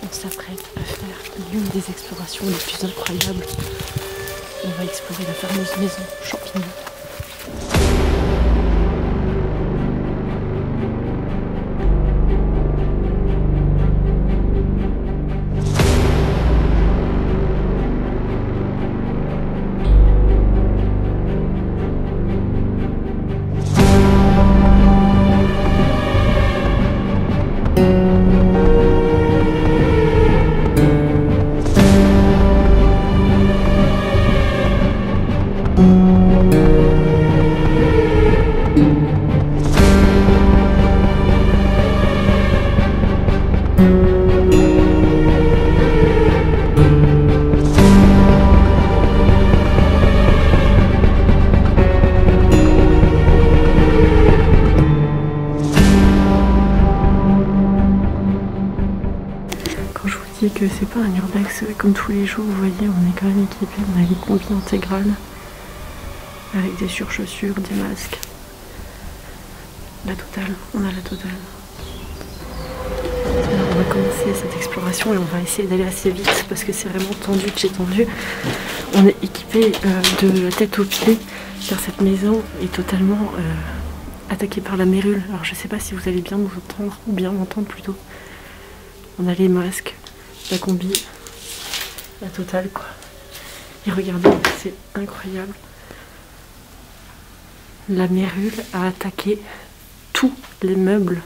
On s'apprête à faire l'une des explorations les plus incroyables. On va explorer la fameuse maison champignon. Que c'est pas un urbex comme tous les jours, vous voyez, on est quand même équipé, on a les combis intégrales avec des surchaussures, des masques, la totale, on a la totale. Alors on va commencer cette exploration et on va essayer d'aller assez vite parce que c'est vraiment tendu de chez tendu. On est équipé de la tête aux pieds car cette maison est totalement attaquée par la mérule. Alors je sais pas si vous allez bien nous entendre ou bien m'entendre plutôt. On a les masques, la combi, la totale quoi. Et regardez, c'est incroyable. La mérule a attaqué tous les meubles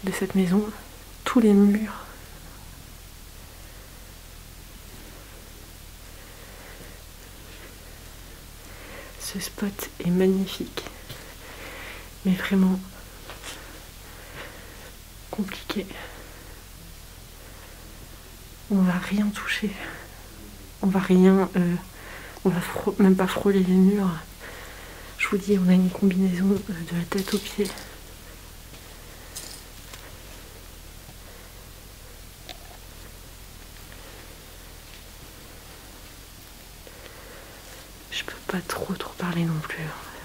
de cette maison, tous les murs. Ce spot est magnifique, mais vraiment compliqué. On va rien toucher, on va rien, on va même pas frôler les murs. Je vous dis, on a une combinaison de la tête aux pieds. Je peux pas trop parler non plus.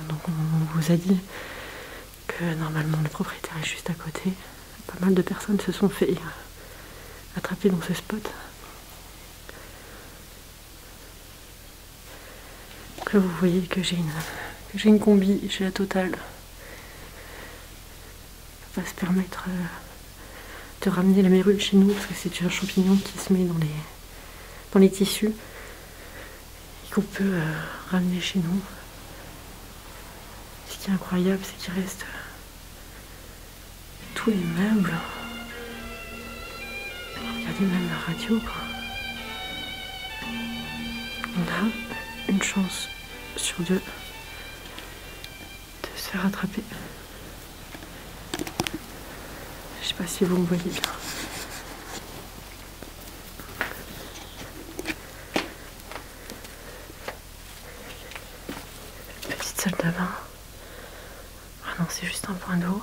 Donc on vous a dit que normalement le propriétaire est juste à côté. Pas mal de personnes se sont fait attrapé dans ce spot. Donc là vous voyez que j'ai une combi, j'ai la totale. On va se permettre de ramener la mérule chez nous parce que c'est un champignon qui se met dans les tissus et qu'on peut ramener chez nous. Ce qui est incroyable, c'est qu'il reste tous les meubles. Regardez même la radio quoi. On a une chance sur deux de se faire attraper. Je sais pas si vous me voyez bien. Petite salle de bain. Ah non, c'est juste un point d'eau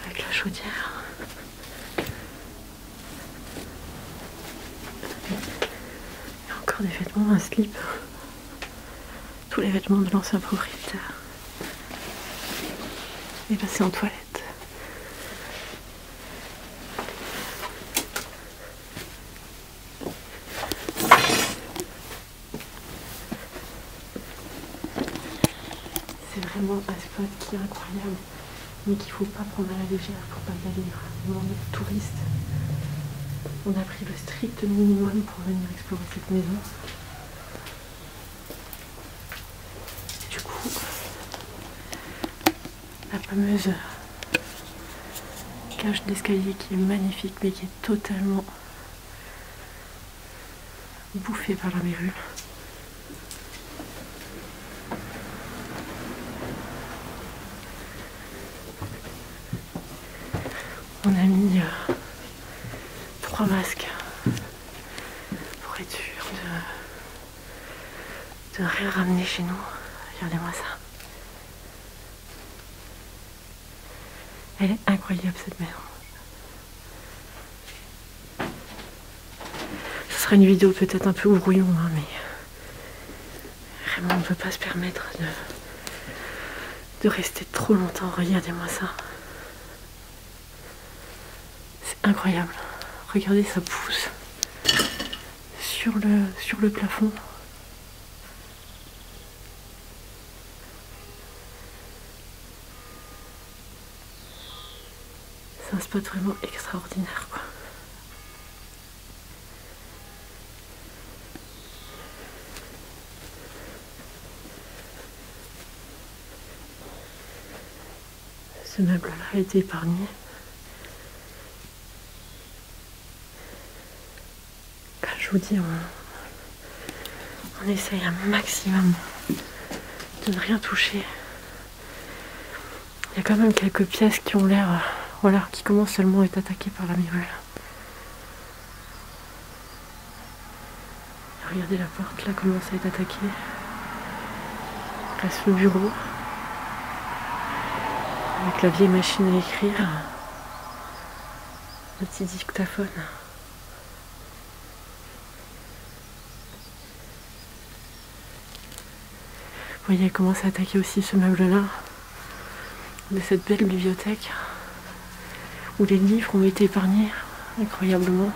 avec la chaudière. Des vêtements, un slip, tous les vêtements de l'ancien propriétaire. Et là c'est en toilette. C'est vraiment un spot qui est incroyable, mais qu'il ne faut pas prendre à la légère, il ne faut pas y aller vraiment de touristes. On a pris le strict minimum pour venir explorer cette maison. Du coup, la fameuse cage d'escalier qui est magnifique mais qui est totalement bouffée par la mérule. On a mis 3 masques pour être sûr de rien ramener chez nous. Regardez-moi ça. Elle est incroyable cette maison. Ce sera une vidéo peut-être un peu brouillon, hein, mais vraiment on ne peut pas se permettre de rester trop longtemps. Regardez-moi ça. C'est incroyable. Regardez, ça pousse sur le plafond. C'est un spot vraiment extraordinaire, quoi. Ce meuble-là a été épargné. Comme je vous dis, on essaye un maximum de ne rien toucher. Il y a quand même quelques pièces qui ont l'air, voilà, qui commencent seulement à être attaquées par la mérule. Regardez la porte là commence à être attaquée. Reste le bureau. Avec la vieille machine à écrire. Le petit dictaphone. Vous voyez, elle commence à attaquer aussi ce meuble-là. De cette belle bibliothèque. Où les livres ont été épargnés. Incroyablement.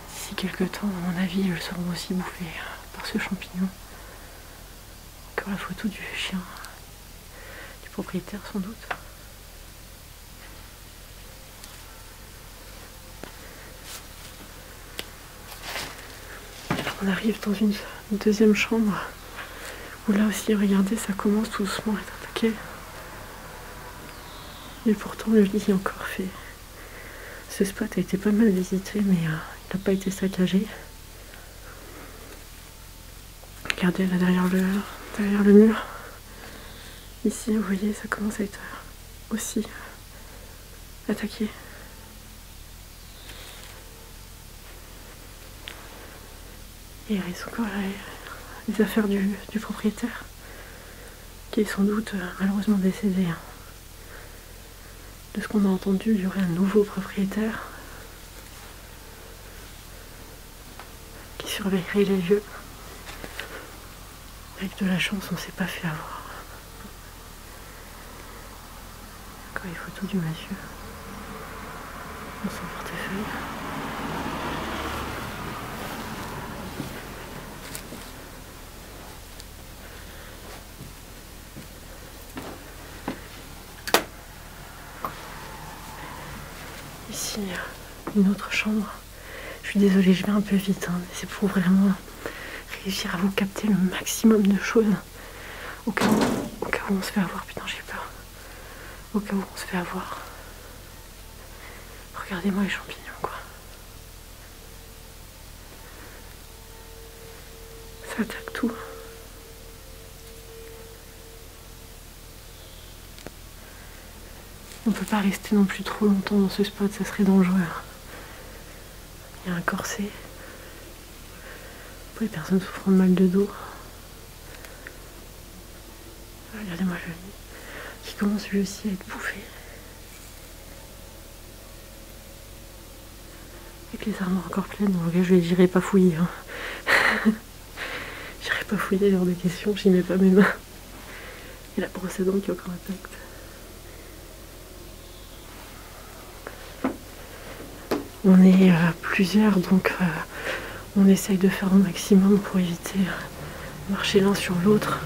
D'ici quelques temps, à mon avis, elles seront aussi bouffées par ce champignon. Encore la photo du chien. Du propriétaire sans doute. On arrive dans une deuxième chambre où là aussi, regardez, ça commence tout doucement à être attaqué. Et pourtant, le lit est encore fait. Ce spot a été pas mal visité, mais il n'a pas été saccagé. Regardez là derrière le mur. Ici, vous voyez, ça commence à être aussi attaqué. Et il reste encore les affaires du propriétaire, qui est sans doute malheureusement décédé. De ce qu'on a entendu, il y aurait un nouveau propriétaire qui surveillerait les lieux. Avec de la chance, on ne s'est pas fait avoir. Encore les photos du monsieur dans son portefeuille. Ici, une autre chambre. Je suis désolée, je vais un peu vite, hein, mais c'est pour vraiment réussir à vous capter le maximum de choses. Au cas où on se fait avoir. Putain, j'ai peur. Au cas où on se fait avoir. Regardez-moi les champignons, quoi. Ça attaque tout. On peut pas rester non plus trop longtemps dans ce spot, ça serait dangereux. Il y a un corset. Pour les personnes souffrant de mal de dos. Regardez-moi le lit, qui commence lui aussi à être bouffé. Avec les armoires encore pleines, donc j'irai pas fouiller. Hein. J'irai pas fouiller hors de questions, j'y mets pas mes mains. Et la brosse à dents qui est encore intacte. On est plusieurs, donc on essaye de faire au maximum pour éviter de marcher l'un sur l'autre.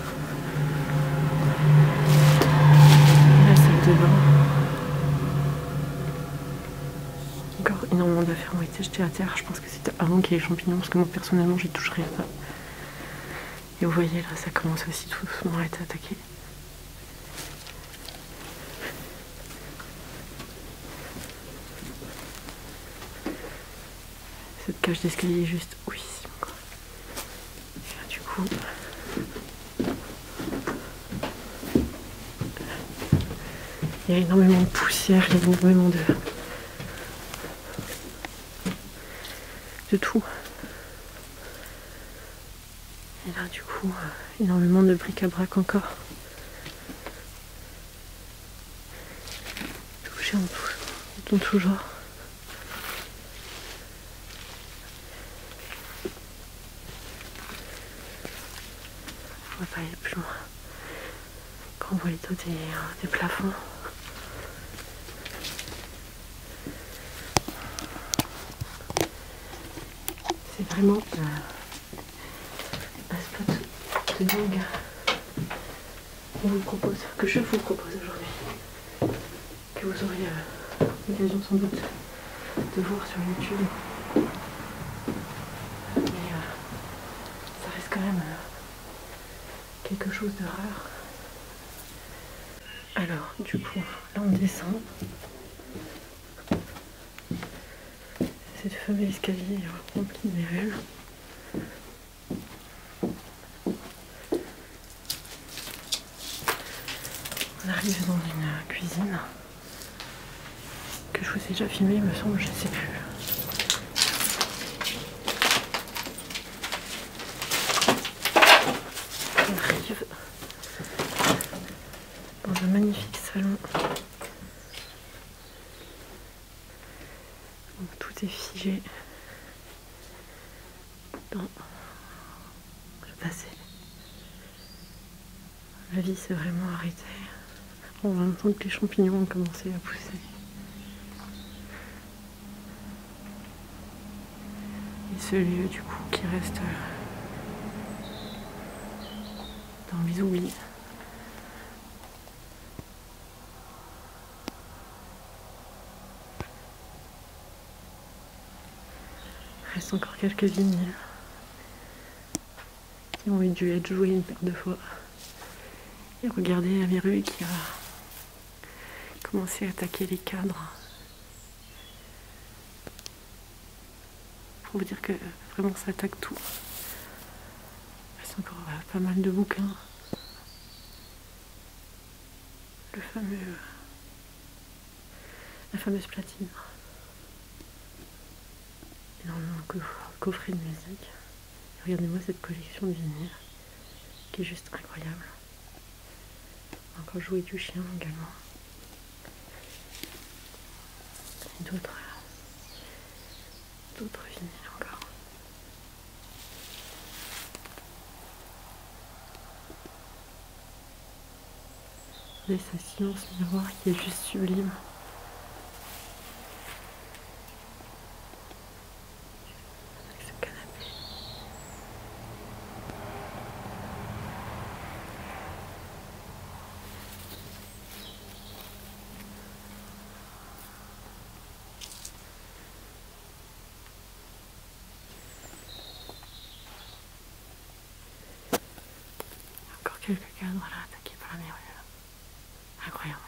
La salle de bain. Encore énormément d'affaires ont été jetées à terre. Je pense que c'était avant qu'il y ait les champignons, parce que moi personnellement j'y toucherai pas. Et vous voyez là, ça commence aussi tout doucement à être attaqué. Cette cage d'escalier est juste ouissime, quoi. Et là, du coup, il y a énormément de poussière, il y a énormément de tout. Et là, du coup, énormément de bric-à-brac encore. Touché en tout genre. On va pas aller plus loin. Quand on voit les dos des plafonds. C'est vraiment un spot de dingue qu'on vous propose, que je vous propose aujourd'hui, que vous aurez l'occasion sans doute de voir sur YouTube. Mais ça reste quand même quelque chose de rare. Alors, du coup, là on descend. Cette fameux escalier rempli de merveilles. On arrive dans une cuisine que je vous ai déjà filmée, il me semble, je ne sais plus. On arrive dans un magnifique salon où tout est figé dans le passé. La vie s'est vraiment arrêtée en même temps que les champignons ont commencé à pousser. Et ce lieu du coup qui reste dans les oublis. Il reste encore quelques vinyles qui ont dû être joués une paire de fois. Et regardez la verrue qui a commencé à attaquer les cadres. Pour vous dire que vraiment ça attaque tout. Il reste encore pas mal de bouquins. La fameuse platine. Énormément de coffrets de musique. Regardez-moi cette collection de vinyles qui est juste incroyable. Encore jouer du chien également. Et d'autres vinyles encore. Et ce silence miroir qui est juste sublime. Avec ce canapé. Encore quelques cadres là attaqués par la merveille. Incroyable.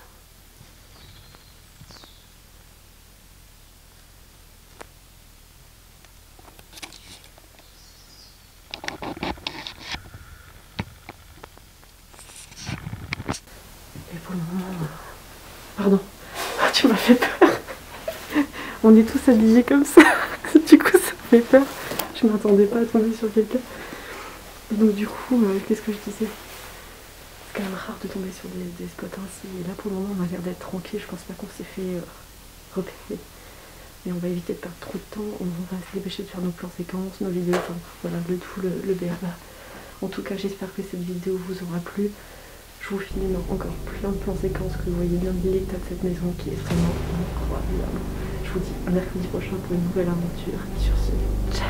Et pour le moment... Pardon, tu m'as fait peur. On est tous habillés comme ça. Du coup, ça me fait peur. Je m'attendais pas à tomber sur quelqu'un. Donc du coup, qu'est-ce que je disais? C'est quand même rare de tomber sur des spots ainsi. Et là, pour le moment, on a l'air d'être tranquille. Je pense pas qu'on s'est fait repérer. Mais on va éviter de perdre trop de temps. On va se dépêcher de faire nos plans séquences, nos vidéos. Enfin, voilà, le tout, le BABA. En tout cas, j'espère que cette vidéo vous aura plu. Je vous filme encore plein de plans séquences que vous voyez bien l'état de cette maison qui est vraiment incroyable. Je vous dis à mercredi prochain pour une nouvelle aventure. Sur ce, ciao!